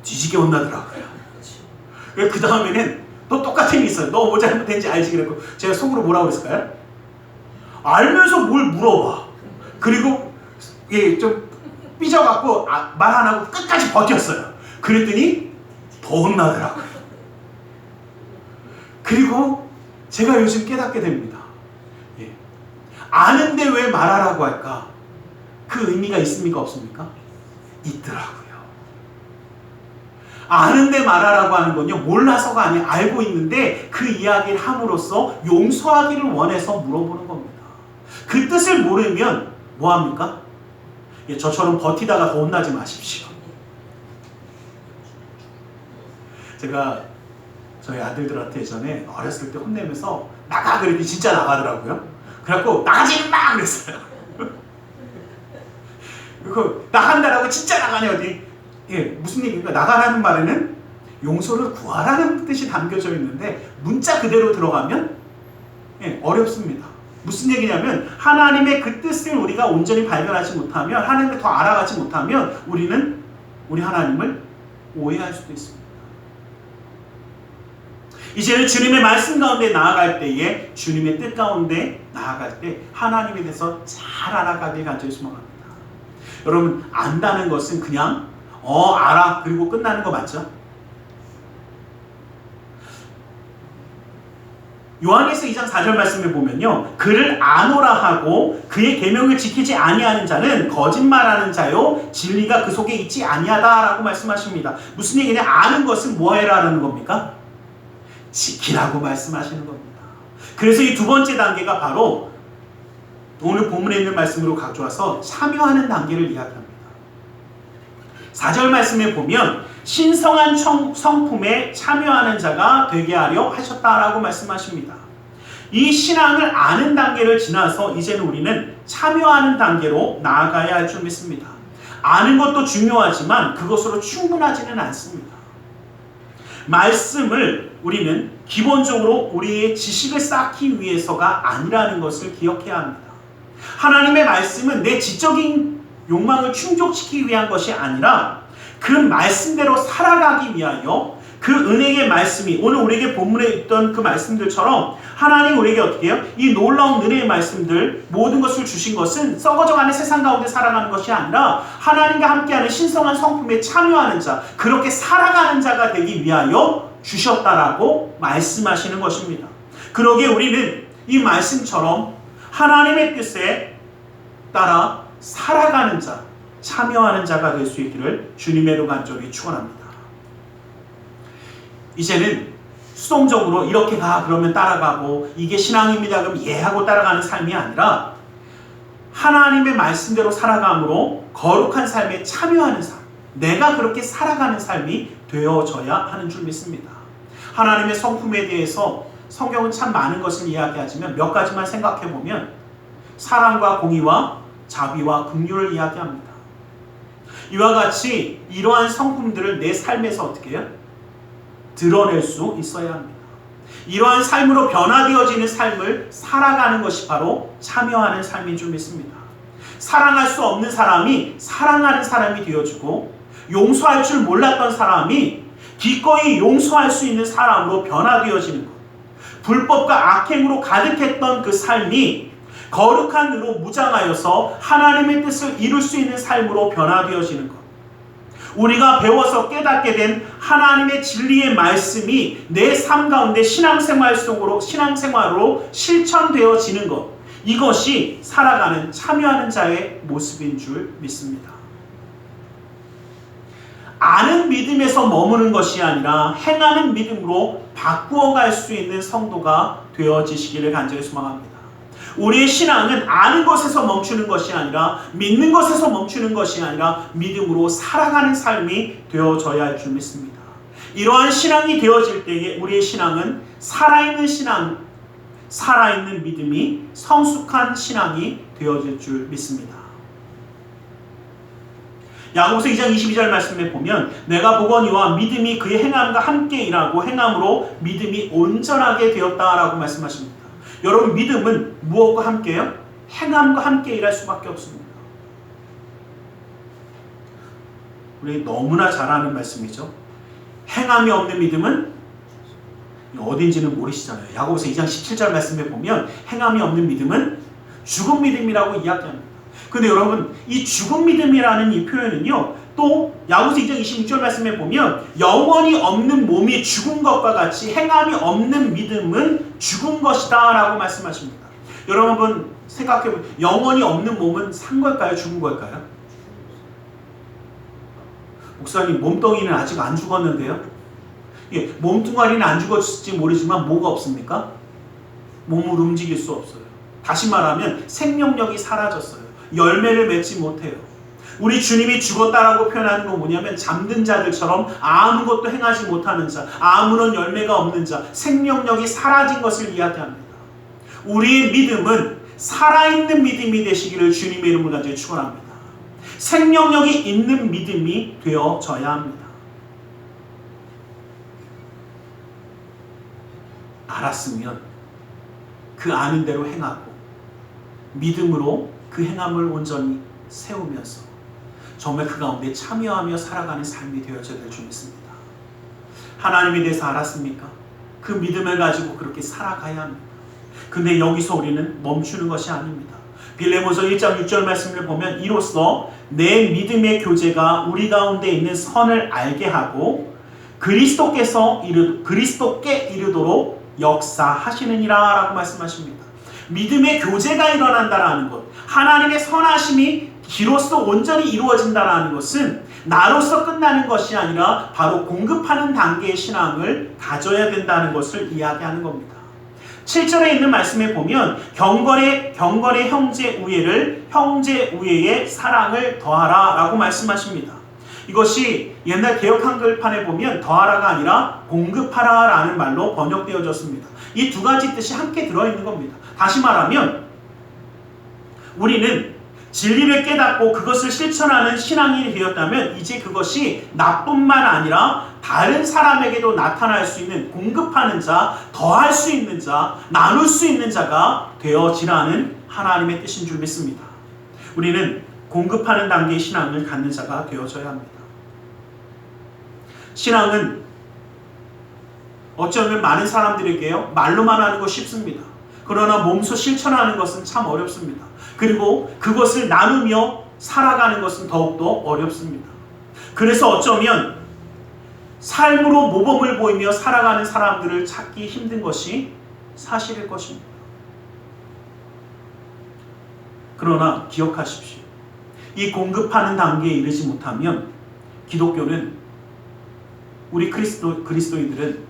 뒤지게 혼나더라고요. 그 다음에는 또 똑같은 게 있어요. 너 뭐 잘못했는지 알지? 그랬고 제가 속으로 뭐라고 했을까요? 알면서 뭘 물어봐. 그리고 좀 삐져갖고 말 안 하고 끝까지 버텼어요. 그랬더니 더 혼나더라고요. 그리고 제가 요즘 깨닫게 됩니다. 아는데 왜 말하라고 할까? 그 의미가 있습니까? 없습니까? 있더라고요. 아는데 말하라고 하는 건요, 몰라서가 아니라 알고 있는데 그 이야기를 함으로써 용서하기를 원해서 물어보는 겁니다. 그 뜻을 모르면 뭐합니까? 예, 저처럼 버티다가 더 혼나지 마십시오. 제가 저희 아들들한테 예전에 어렸을 때 혼내면서 나가 그랬더니 진짜 나가더라고요. 그래갖고 나가지 마 그랬어요. 그리고 나간다라고 진짜 나가냐 어디? 예, 무슨 얘기인가? 나가라는 말에는 용서를 구하라는 뜻이 담겨져 있는데 문자 그대로 들어가면 예, 어렵습니다. 무슨 얘기냐면 하나님의 그 뜻을 우리가 온전히 발견하지 못하면, 하나님을 더 알아가지 못하면 우리는 우리 하나님을 오해할 수도 있습니다. 이제는 주님의 말씀 가운데 나아갈 때에, 주님의 뜻 가운데 나아갈 때 하나님에 대해서 잘 알아가길 간절히 소망합니다. 여러분, 안다는 것은 그냥 알아 그리고 끝나는 거 맞죠? 요한에서 2장 4절 말씀을 보면요, 그를 아노라 하고 그의 계명을 지키지 아니하는 자는 거짓말하는 자요 진리가 그 속에 있지 아니하다라고 말씀하십니다. 무슨 얘기냐? 아는 것은 뭐 해라라는 겁니까? 지키라고 말씀하시는 겁니다. 그래서 이 두 번째 단계가 바로 오늘 본문에 있는 말씀으로 가져와서 참여하는 단계를 이야기합니다. 4절 말씀에 보면 신성한 성품에 참여하는 자가 되게 하려 하셨다라고 말씀하십니다. 이 신앙을 아는 단계를 지나서 이제는 우리는 참여하는 단계로 나아가야 할 줄 믿습니다. 아는 것도 중요하지만 그것으로 충분하지는 않습니다. 말씀을 우리는 기본적으로 우리의 지식을 쌓기 위해서가 아니라는 것을 기억해야 합니다. 하나님의 말씀은 내 지적인 욕망을 충족시키기 위한 것이 아니라 그 말씀대로 살아가기 위하여, 그 은혜의 말씀이 오늘 우리에게 본문에 있던 그 말씀들처럼 하나님 우리에게 어떻게 해요? 이 놀라운 은혜의 말씀들 모든 것을 주신 것은 썩어져가는 세상 가운데 살아가는 것이 아니라 하나님과 함께하는 신성한 성품에 참여하는 자, 그렇게 살아가는 자가 되기 위하여 주셨다라고 말씀하시는 것입니다. 그러기에 우리는 이 말씀처럼 하나님의 뜻에 따라 살아가는 자, 참여하는 자가 될 수 있기를 주님의 간절히 축원합니다. 이제는 수동적으로 이렇게 가 그러면 따라가고 이게 신앙입니다 그럼 예하고 따라가는 삶이 아니라 하나님의 말씀대로 살아감으로 거룩한 삶에 참여하는 삶, 내가 그렇게 살아가는 삶이 되어져야 하는 줄 믿습니다. 하나님의 성품에 대해서 성경은 참 많은 것을 이야기하지만 몇 가지만 생각해보면 사랑과 공의와 자비와 긍휼을 이야기합니다. 이와 같이 이러한 성품들을 내 삶에서 어떻게 해요? 드러낼 수 있어야 합니다. 이러한 삶으로 변화되어지는 삶을 살아가는 것이 바로 참여하는 삶인 줄 믿습니다. 사랑할 수 없는 사람이 사랑하는 사람이 되어주고, 용서할 줄 몰랐던 사람이 기꺼이 용서할 수 있는 사람으로 변화되어지는 것, 불법과 악행으로 가득했던 그 삶이 거룩한 의로 무장하여서 하나님의 뜻을 이룰 수 있는 삶으로 변화되어지는 것, 우리가 배워서 깨닫게 된 하나님의 진리의 말씀이 내 삶 가운데 신앙생활로 실천되어지는 것, 이것이 살아가는 참여하는 자의 모습인 줄 믿습니다. 아는 믿음에서 머무는 것이 아니라 행하는 믿음으로 바꾸어갈 수 있는 성도가 되어지시기를 간절히 소망합니다. 우리의 신앙은 아는 것에서 멈추는 것이 아니라, 믿는 것에서 멈추는 것이 아니라 믿음으로 살아가는 삶이 되어져야 할 줄 믿습니다. 이러한 신앙이 되어질 때에 우리의 신앙은 살아있는 신앙, 살아있는 믿음이 성숙한 신앙이 되어질 줄 믿습니다. 야고보서 2장 22절 말씀에 보면 내가 보거니와 믿음이 그의 행함과 함께 일하고 행함으로 믿음이 온전하게 되었다라고 말씀하십니다. 여러분, 믿음은 무엇과 함께요? 행함과 함께 일할 수밖에 없습니다. 우리 너무나 잘 아는 말씀이죠. 행함이 없는 믿음은 어딘지는 모르시잖아요. 야고보서 2장 17절 말씀에 보면 행함이 없는 믿음은 죽은 믿음이라고 이야기합니다. 근데 여러분, 이 죽은 믿음이라는 이 표현은요, 또 야고보서 2장 26절 말씀에 보면 영원히 없는 몸이 죽은 것과 같이 행함이 없는 믿음은 죽은 것이다 라고 말씀하십니다. 여러분 생각해보면 영원히 없는 몸은 산 걸까요? 죽은 걸까요? 목사님, 몸뚱이는 아직 안 죽었는데요? 예, 몸뚱아리는 안 죽었을지 모르지만 뭐가 없습니까? 몸을 움직일 수 없어요. 다시 말하면 생명력이 사라졌어요. 열매를 맺지 못해요. 우리 주님이 죽었다라고 표현하는 건 뭐냐면 잠든 자들처럼 아무것도 행하지 못하는 자, 아무런 열매가 없는 자, 생명력이 사라진 것을 이야기합니다. 우리의 믿음은 살아있는 믿음이 되시기를 주님의 이름으로 간절히 축원합니다. 생명력이 있는 믿음이 되어져야 합니다. 알았으면 그 아는 대로 행하고 믿음으로 그 행함을 온전히 세우면서 정말 그 가운데 참여하며 살아가는 삶이 되어져야 될 줄 믿습니다. 하나님에 대해서 알았습니까? 그 믿음을 가지고 그렇게 살아가야 합니다. 근데 여기서 우리는 멈추는 것이 아닙니다. 빌레몬서 1장 6절 말씀을 보면 이로써 내 믿음의 교제가 우리 가운데 있는 선을 알게 하고 그리스도께 이르도록 역사하시느니라 라고 말씀하십니다. 믿음의 교제가 일어난다라는 것, 하나님의 선하심이 기로써 온전히 이루어진다라는 것은 나로서 끝나는 것이 아니라 바로 공급하는 단계의 신앙을 가져야 된다는 것을 이야기하는 겁니다. 7절에 있는 말씀에 보면 경건의 형제 우애의 사랑을 더하라 라고 말씀하십니다. 이것이 옛날 개역 한글판에 보면 더하라가 아니라 공급하라 라는 말로 번역되어졌습니다. 이 두 가지 뜻이 함께 들어있는 겁니다. 다시 말하면 우리는 진리를 깨닫고 그것을 실천하는 신앙인이 되었다면 이제 그것이 나뿐만 아니라 다른 사람에게도 나타날 수 있는 공급하는 자, 더할 수 있는 자, 나눌 수 있는 자가 되어지라는 하나님의 뜻인 줄 믿습니다. 우리는 공급하는 단계의 신앙을 갖는 자가 되어져야 합니다. 신앙은 어쩌면 많은 사람들에게요, 말로만 하는 거 쉽습니다. 그러나 몸소 실천하는 것은 참 어렵습니다. 그리고 그것을 나누며 살아가는 것은 더욱더 어렵습니다. 그래서 어쩌면 삶으로 모범을 보이며 살아가는 사람들을 찾기 힘든 것이 사실일 것입니다. 그러나 기억하십시오. 이 공급하는 단계에 이르지 못하면 기독교는, 우리 그리스도인들은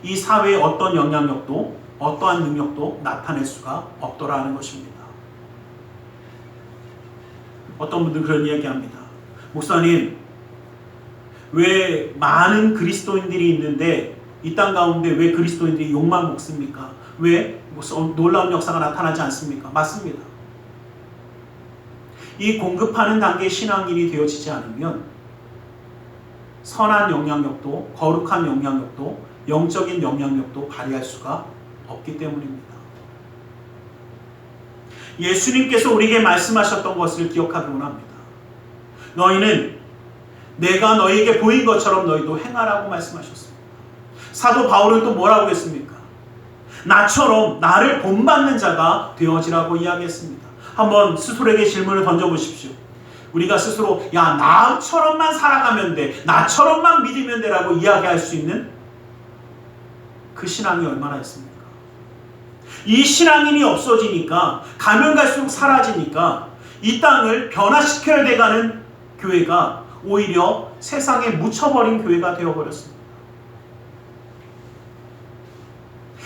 이 사회의 어떤 영향력도 어떠한 능력도 나타낼 수가 없더라는 것입니다. 어떤 분들은 그런 이야기합니다. 목사님, 왜 많은 그리스도인들이 있는데 이 땅 가운데 왜 그리스도인들이 욕만 먹습니까? 왜 놀라운 역사가 나타나지 않습니까? 맞습니다. 이 공급하는 단계의 신앙인이 되어지지 않으면 선한 영향력도, 거룩한 영향력도, 영적인 영향력도 발휘할 수가 없기 때문입니다. 예수님께서 우리에게 말씀하셨던 것을 기억하기 원합니다. 너희는 내가 너희에게 보인 것처럼 너희도 행하라고 말씀하셨습니다. 사도 바울은 또 뭐라고 했습니까? 나처럼 나를 본받는 자가 되어지라고 이야기했습니다. 한번 스스로에게 질문을 던져보십시오. 우리가 스스로 나처럼만 살아가면 돼, 나처럼만 믿으면 되라고 이야기할 수 있는 그 신앙이 얼마나 있습니까? 이 신앙인이 없어지니까, 가면 갈수록 사라지니까 이 땅을 변화시켜야 돼가는 교회가 오히려 세상에 묻혀버린 교회가 되어버렸습니다.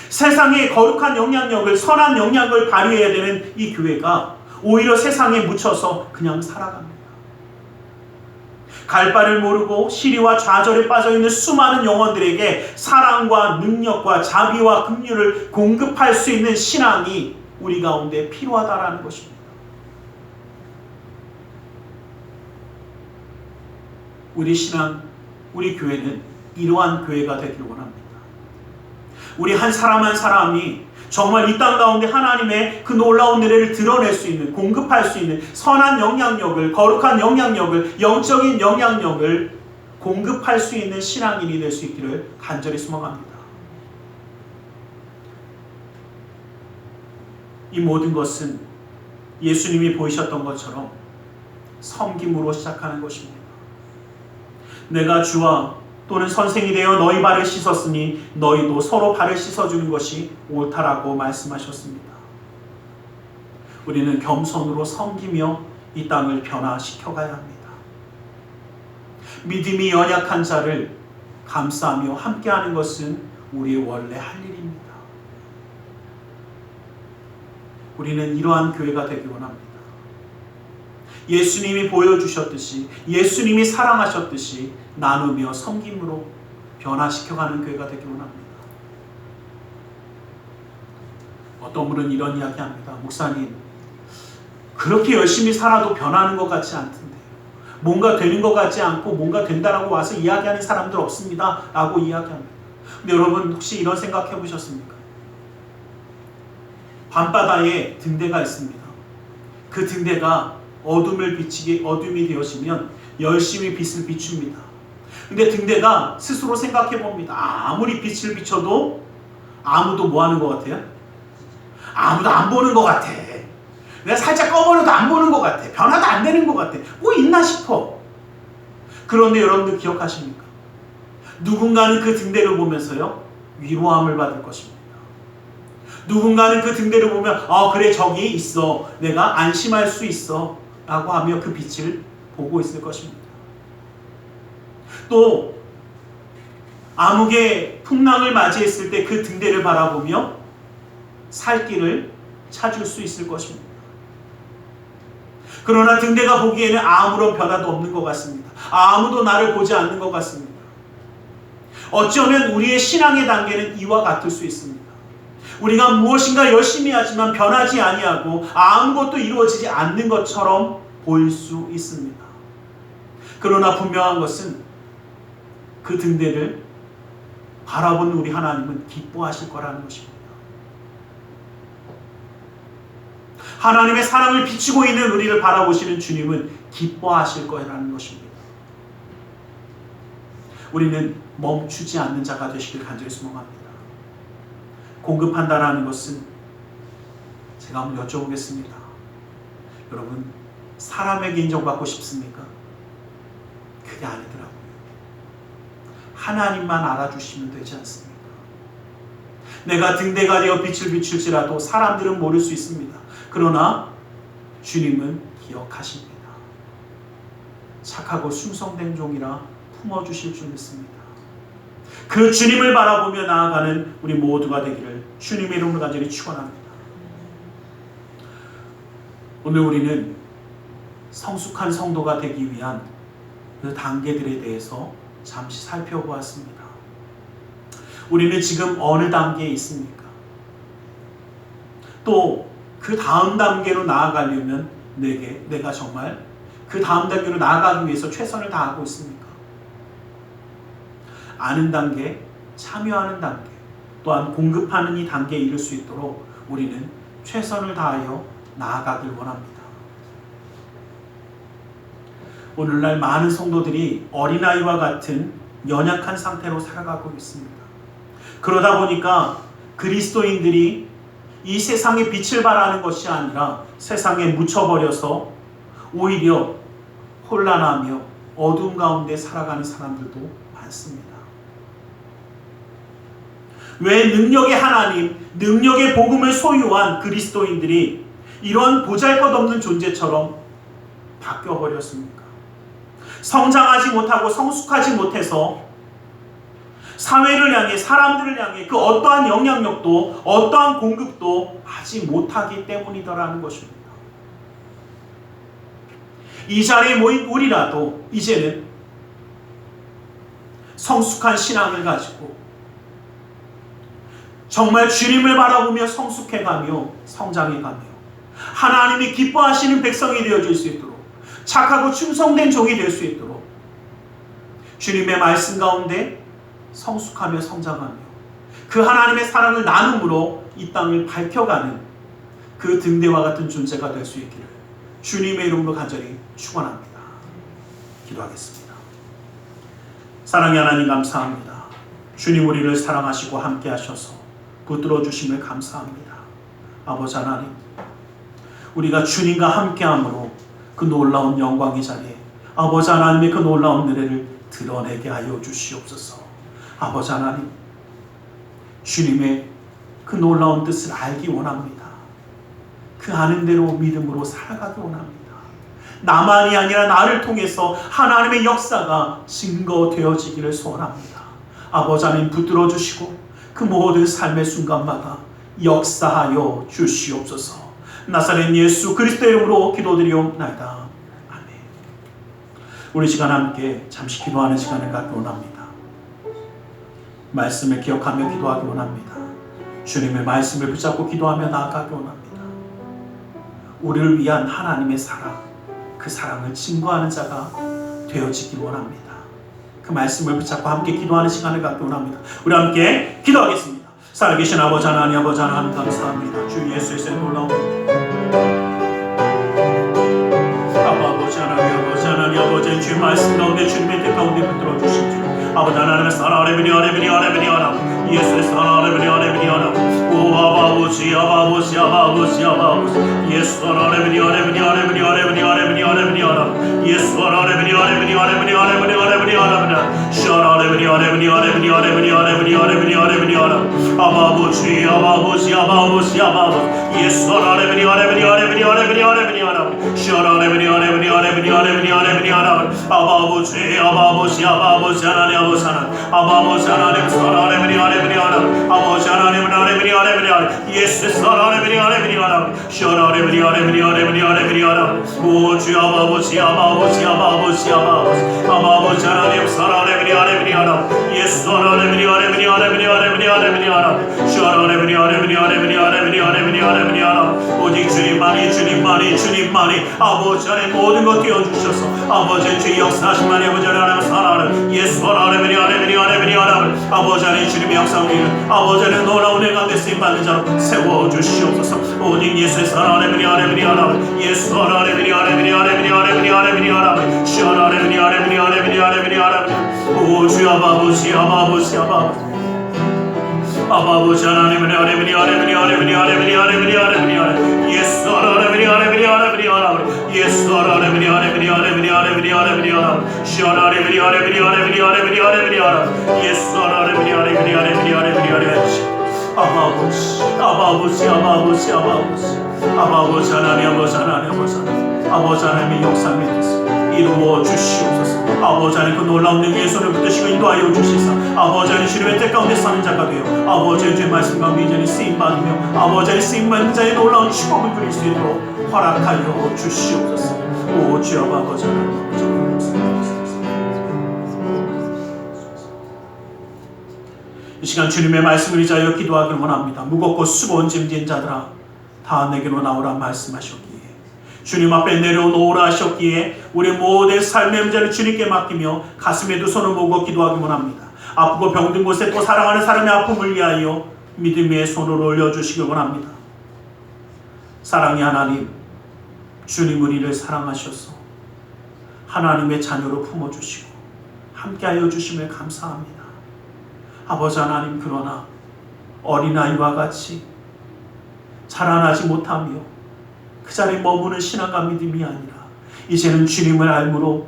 세상에 거룩한 영향력을, 선한 영향을 발휘해야 되는 이 교회가 오히려 세상에 묻혀서 그냥 살아갑니다. 갈 바를 모르고 시리와 좌절에 빠져있는 수많은 영혼들에게 사랑과 능력과 자비와 긍휼을 공급할 수 있는 신앙이 우리 가운데 필요하다라는 것입니다. 우리 신앙, 우리 교회는 이러한 교회가 되기를 원합니다. 우리 한 사람 한 사람이 정말 이 땅 가운데 하나님의 그 놀라운 은혜를 드러낼 수 있는, 공급할 수 있는 선한 영향력을, 거룩한 영향력을, 영적인 영향력을 공급할 수 있는 신앙인이 될 수 있기를 간절히 소망합니다. 이 모든 것은 예수님이 보이셨던 것처럼 섬김으로 시작하는 것입니다. 내가 주와 또는 선생이 되어 너희 발을 씻었으니 너희도 서로 발을 씻어주는 것이 옳다라고 말씀하셨습니다. 우리는 겸손으로 섬기며 이 땅을 변화시켜가야 합니다. 믿음이 연약한 자를 감싸며 함께하는 것은 우리의 원래 할 일입니다. 우리는 이러한 교회가 되기 원합니다. 예수님이 보여주셨듯이, 예수님이 사랑하셨듯이 나누며 섬김으로 변화시켜가는 교회가 되기 원합니다. 어떤 분은 이런 이야기합니다. 목사님, 그렇게 열심히 살아도 변하는 것 같지 않던데요. 뭔가 되는 것 같지 않고 뭔가 된다라고 와서 이야기하는 사람들 없습니다 라고 이야기합니다. 근데 여러분 혹시 이런 생각 해보셨습니까? 밤바다에 등대가 있습니다. 그 등대가 어둠이 되어지면 열심히 빛을 비춥니다. 근데 등대가 스스로 생각해 봅니다. 아무리 빛을 비춰도 아무도 뭐 하는 것 같아요? 아무도 안 보는 것 같아. 내가 살짝 꺼버려도 안 보는 것 같아. 변화도 안 되는 것 같아. 뭐 있나 싶어. 그런데 여러분들 기억하십니까? 누군가는 그 등대를 보면서요, 위로함을 받을 것입니다. 누군가는 그 등대를 보면 그래 저기 있어. 내가 안심할 수 있어. 라고 하며 그 빛을 보고 있을 것입니다. 또 암흑의 풍랑을 맞이했을 때 그 등대를 바라보며 살 길을 찾을 수 있을 것입니다. 그러나 등대가 보기에는 아무런 변화도 없는 것 같습니다. 아무도 나를 보지 않는 것 같습니다. 어쩌면 우리의 신앙의 단계는 이와 같을 수 있습니다. 우리가 무엇인가 열심히 하지만 변하지 아니하고 아무것도 이루어지지 않는 것처럼 보일 수 있습니다. 그러나 분명한 것은 그 등대를 바라보는 우리 하나님은 기뻐하실 거라는 것입니다. 하나님의 사랑을 비추고 있는 우리를 바라보시는 주님은 기뻐하실 거라는 것입니다. 우리는 멈추지 않는 자가 되시길 간절히 소망합니다. 공급한다라는 것은 제가 한번 여쭤보겠습니다. 여러분, 사람에게 인정받고 싶습니까? 그게 아니더라고요. 하나님만 알아주시면 되지 않습니까? 내가 등대가 되어 빛을 비출지라도 사람들은 모를 수 있습니다. 그러나 주님은 기억하십니다. 착하고 충성된 종이라 품어주실 줄 믿습니다. 그 주님을 바라보며 나아가는 우리 모두가 되기를 주님의 이름으로 간절히 축원합니다. 오늘 우리는 성숙한 성도가 되기 위한 그 단계들에 대해서 잠시 살펴보았습니다. 우리는 지금 어느 단계에 있습니까? 또 그 다음 단계로 나아가려면 내가 정말 그 다음 단계로 나아가기 위해서 최선을 다하고 있습니까? 아는 단계, 참여하는 단계, 또한 공급하는 이 단계에 이를 수 있도록 우리는 최선을 다하여 나아가길 원합니다. 오늘날 많은 성도들이 어린아이와 같은 연약한 상태로 살아가고 있습니다. 그러다 보니까 그리스도인들이 이 세상에 빛을 발하는 것이 아니라 세상에 묻혀버려서 오히려 혼란하며 어둠 가운데 살아가는 사람들도 많습니다. 왜 능력의 하나님, 능력의 복음을 소유한 그리스도인들이 이런 보잘것없는 존재처럼 바뀌어버렸습니까? 성장하지 못하고 성숙하지 못해서 사회를 향해, 사람들을 향해 그 어떠한 영향력도 어떠한 공급도 하지 못하기 때문이더라는 것입니다. 이 자리에 모인 우리라도 이제는 성숙한 신앙을 가지고 정말 주님을 바라보며 성숙해가며 성장해가며 하나님이 기뻐하시는 백성이 되어질 수 있도록, 착하고 충성된 종이 될 수 있도록 주님의 말씀 가운데 성숙하며 성장하며 그 하나님의 사랑을 나눔으로 이 땅을 밝혀가는 그 등대와 같은 존재가 될 수 있기를 주님의 이름으로 간절히 축원합니다. 기도하겠습니다. 사랑의 하나님 감사합니다. 주님 우리를 사랑하시고 함께 하셔서 붙들어 주심을 감사합니다. 아버지 하나님, 우리가 주님과 함께함으로 그 놀라운 영광의 자리에 아버지 하나님의 그 놀라운 은혜를 드러내게 하여 주시옵소서. 아버지 하나님, 주님의 그 놀라운 뜻을 알기 원합니다. 그 아는 대로 믿음으로 살아가기 원합니다. 나만이 아니라 나를 통해서 하나님의 역사가 증거되어지기를 소원합니다. 아버지 하나님 붙들어 주시고 그 모든 삶의 순간마다 역사하여 주시옵소서. 나사렛 예수 그리스도의 이름으로 기도드리옵나이다. 우리 시간 함께 잠시 기도하는 시간을 갖기 원합니다. 말씀을 기억하며 기도하기 원합니다. 주님의 말씀을 붙잡고 기도하며 나아가기 원합니다. 우리를 위한 하나님의 사랑, 그 사랑을 증거하는 자가 되어지기 원합니다. 그 말씀을 붙잡고 함께 기도하는 시간을 갖기 원합니다. 우리 함께 기도하겠습니다. 살아계신 아버지 하나님, 아버지 하나님 감사합니다. 주 예수의 놀라운 아버지 하나님, 아버지 주의 말씀 가운데 주님의 뜻 가운데 붙들어 주신 주 아버지 하나님의 사랑을 예수의 사랑을 오 아버지 예수 사랑을 예수 오직 주님만이 아버지 안에 모든 것 띄워주셔서 아버지 주의 역사하심만이 아버지 하나님 사랑하는 예수 아버지 안에 주님의 역사를 이루는 아버지 안에 놀라운 애 가운데 쓰임받는 자로 세워주시옵소서. 오직 예수의 사랑하는 예수 오 주 아버지 아버지 하나님의 예수 아버지 하나님의 역사 밑에서 이루어 주시옵소서. 아버지 하나님 그 놀라운 능력의 손을 붙드시고 인도하여 주시사 아버지 하나님 주님의 뜻 가운데 사는 자가 되어 아버지 하나님 주의 말씀 가운데 이전에 쓰임받으며 아버지 하나님 쓰임받는 자의 놀라운 축복을 누릴 수 있도록 허락하여 주시옵소서. 오 주여 아버지 하나님 이 시간 주님의 말씀을 의지하여 기도하기를 원합니다. 무겁고 수고한 짐 진 자들아 다 내게로 나오라 말씀하셨기에 주님 앞에 내려놓으라 하셨기에 우리 모든 삶의 문제를 주님께 맡기며 가슴에 두 손을 모으고 기도하기 원합니다. 아프고 병든 곳에 또 사랑하는 사람의 아픔을 위하여 믿음의 손을 올려주시기 원합니다. 사랑의 하나님, 주님 우리를 사랑하셔서 하나님의 자녀로 품어주시고 함께하여 주심을 감사합니다. 아버지 하나님, 그러나 어린아이와 같이 자라나지 못하며 그 자리에 머무는 신앙과 믿음이 아니라 이제는 주님을 알므로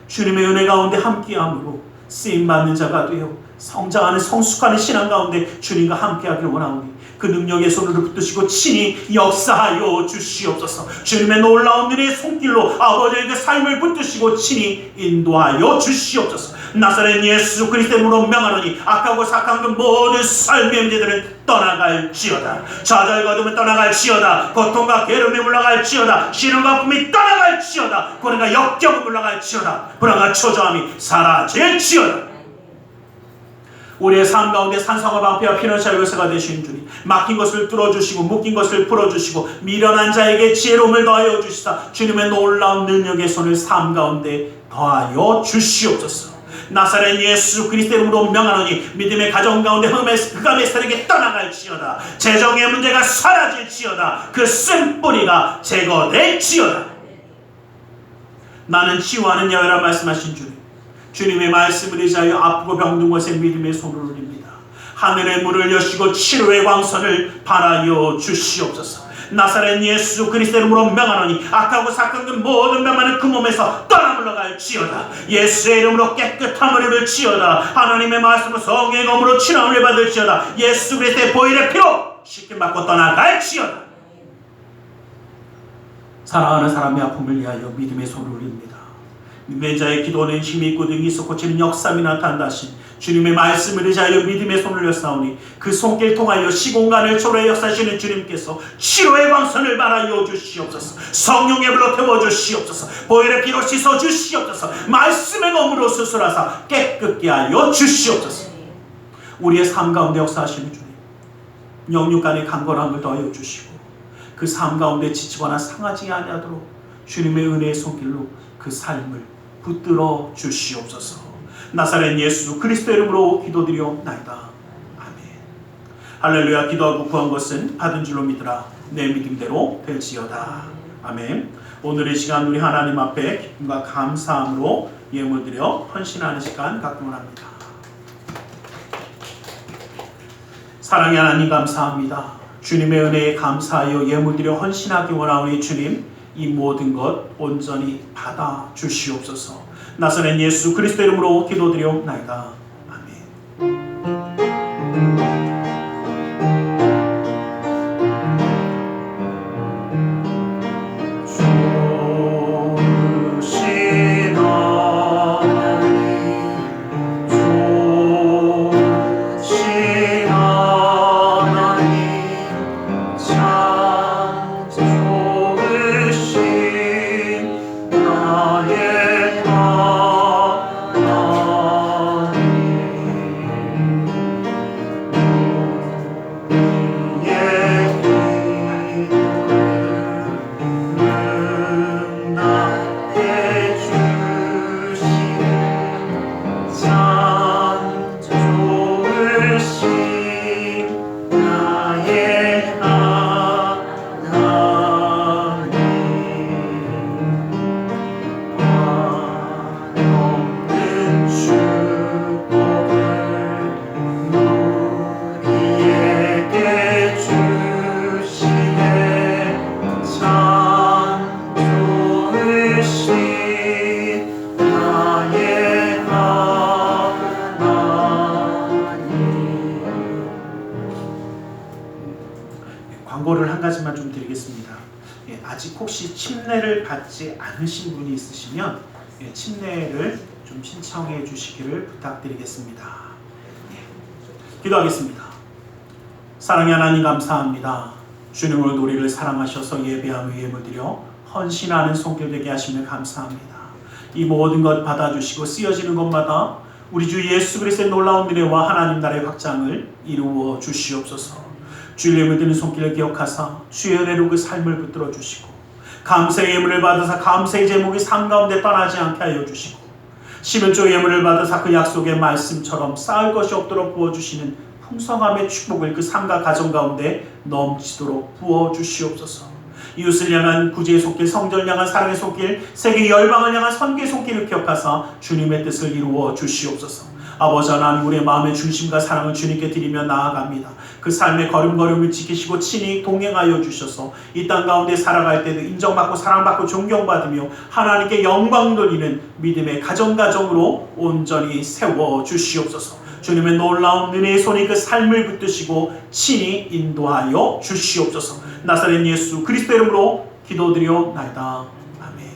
주님의 은혜 가운데 함께함으로 쓰임받는 자가 되어 성장하는 성숙하는 신앙 가운데 주님과 함께하기를 원하오니 그 능력의 손으로 붙드시고 친히 역사하여 주시옵소서. 주님의 놀라운 은혜의 손길로 아버지의 그 삶을 붙드시고 친히 인도하여 주시옵소서. 나사렛 예수 그리스도로 명하노니 악하고 사악한 그 모든 삶의 문제들은 떠나갈지어다. 좌절과 어둠은 떠나갈지어다. 고통과 괴로움이 물러갈지어다. 시련과 아픔이 떠나갈지어다. 고난과 역경이 물러갈지어다. 불안과 초조함이 사라질지어다. 우리의 삶 가운데 산성과 방패와 피난처의 요새가 되신 주님, 막힌 것을 뚫어주시고 묶인 것을 풀어주시고 미련한 자에게 지혜로움을 더하여 주시사 주님의 놀라운 능력의 손을 삶 가운데 더하여 주시옵소서. 나사렛 예수 그리스도의 이름으로 명하노니 믿음의 가정 가운데 흑암의 세력이 떠나갈지어다. 재정의 문제가 사라질지어다. 그 쓴뿌리가 제거될지어다. 나는 치유하는 여호와라 말씀하신 주님, 주님의 말씀을 의지하여 아프고 병든 곳에 믿음의 손을 올립니다. 하늘의 문을 여시고 치료의 광선을 발하여 주시옵소서. 나사렛 예수 그리스도의 이름으로 명하노니 악하고 사악한 그 모든 병만은 그 몸에서 떠나물러갈지어다. 예수의 이름으로 깨끗함을 입을지어다. 하나님의 말씀으로 성령의 검으로 치료함을 받을지어다. 예수 그리스도의 보혈의 피로 씻김받고 떠나갈지어다. 사랑하는 사람의 아픔을 위하여 믿음의 손을 올립니다. 믿는 자의 기도는 힘이 있고 능히 있어 고치는 역삼이 나타난다 하신 주님의 말씀을 의지하여 믿음의 손을 올렸사오니 그 손길 통하여 시공간을 초래해 역사하시는 주님께서 치료의 광선을 발하여 주시옵소서. 성령의 불로 태워주시옵소서. 보혈의 피로 씻어주시옵소서. 말씀의 검으로 수술하사 깨끗게 하여 주시옵소서. 우리의 삶 가운데 역사하시는 주님, 영육간의 강건함을 더하여 주시고 그 삶 가운데 지치거나 상하지 아니하도록 주님의 은혜의 손길로 그 삶을 붙들어 주시옵소서. 나사렛 예수 그리스도의 이름으로 기도드리옵나이다. 아멘. 할렐루야. 기도하고 구한 것은 받은 줄로 믿으라. 내 믿음대로 될지어다. 아멘. 오늘 이 시간 우리 하나님 앞에 기쁨과 감사함으로 예물드려 헌신하는 시간 갖고 합니다. 사랑의 하나님 감사합니다. 주님의 은혜에 감사하여 예물드려 헌신하기 원하오니 주님, 이 모든 것 온전히 받아 주시옵소서. 나사렛 예수 그리스도 이름으로 기도드리옵나이다. 아멘. 광고를 한 가지만 좀 드리겠습니다. 아직 혹시 침례를 받지 않으신 분이 있으시면 침례를 좀 신청해 주시기를 부탁드리겠습니다. 기도하겠습니다. 사랑의 하나님 감사합니다. 주님을 우리를 사랑하셔서 예배하며 예물드려 헌신하는 손길 되게 하시며 감사합니다. 이 모든 것 받아주시고 쓰여지는 것마다 우리 주 예수 그리스도의 놀라운 은혜와 하나님 나라의 확장을 이루어 주시옵소서. 주의 예물 드는 손길을 기억하사 주의 은혜로 그 삶을 붙들어 주시고 감사의 예물을 받아서 감사의 제목이 삶 가운데 떠나지 않게 하여 주시고 십일조 예물을 받아서 그 약속의 말씀처럼 쌓을 것이 없도록 부어주시는 풍성함의 축복을 그 삶과 가정 가운데 넘치도록 부어주시옵소서. 이웃을 향한 구제의 손길, 성전을 향한 사랑의 손길, 세계 열방을 향한 선교의 손길을 기억하사 주님의 뜻을 이루어 주시옵소서. 아버지 하나님, 우리의 마음의 중심과 사랑을 주님께 드리며 나아갑니다. 그 삶의 걸음걸음을 지키시고 친히 동행하여 주셔서 이 땅 가운데 살아갈 때도 인정받고 사랑받고 존경받으며 하나님께 영광 돌리는 믿음의 가정으로 온전히 세워 주시옵소서. 주님의 놀라운 은혜의 손이 그 삶을 붙드시고 친히 인도하여 주시옵소서. 나사렛 예수 그리스도 이름으로 기도드리옵나이다. 아멘.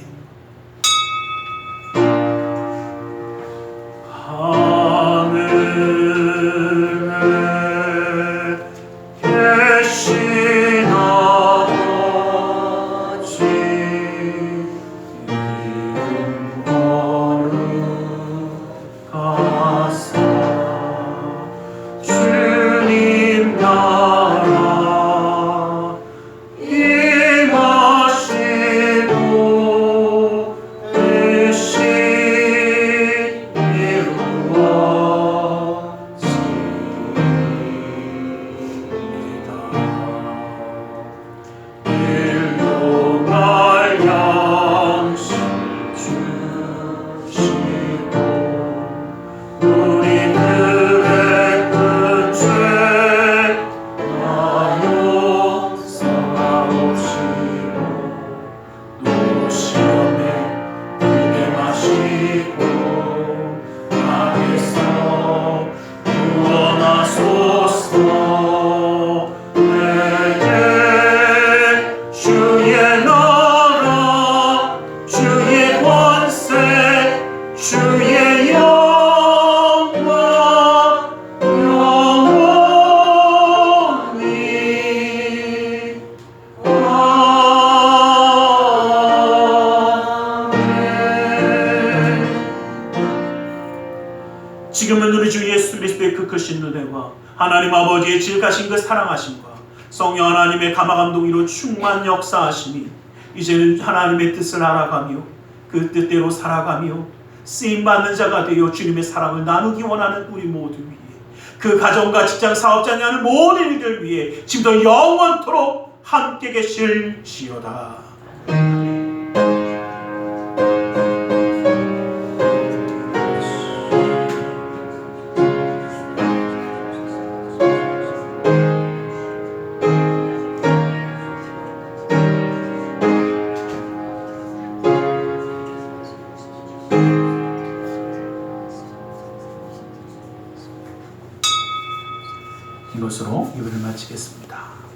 임하시고 영광 영원히 아멘. 지금은 우리 주 예수 그리스도의 그 크신 은혜와 하나님 아버지의 질가신 그 사랑하심과 성령 하나님의 감화감동으로 충만 역사하심이 이제는 하나님의 뜻을 알아가며 그 뜻대로 살아가며 쓰임받는 자가 되어 주님의 사랑을 나누기 원하는 우리 모두 위해 그 가정과 직장 사업장에 하는 모든 이들 위해 지금도 영원토록 함께 계실지어다. 이것으로 예배를 마치겠습니다.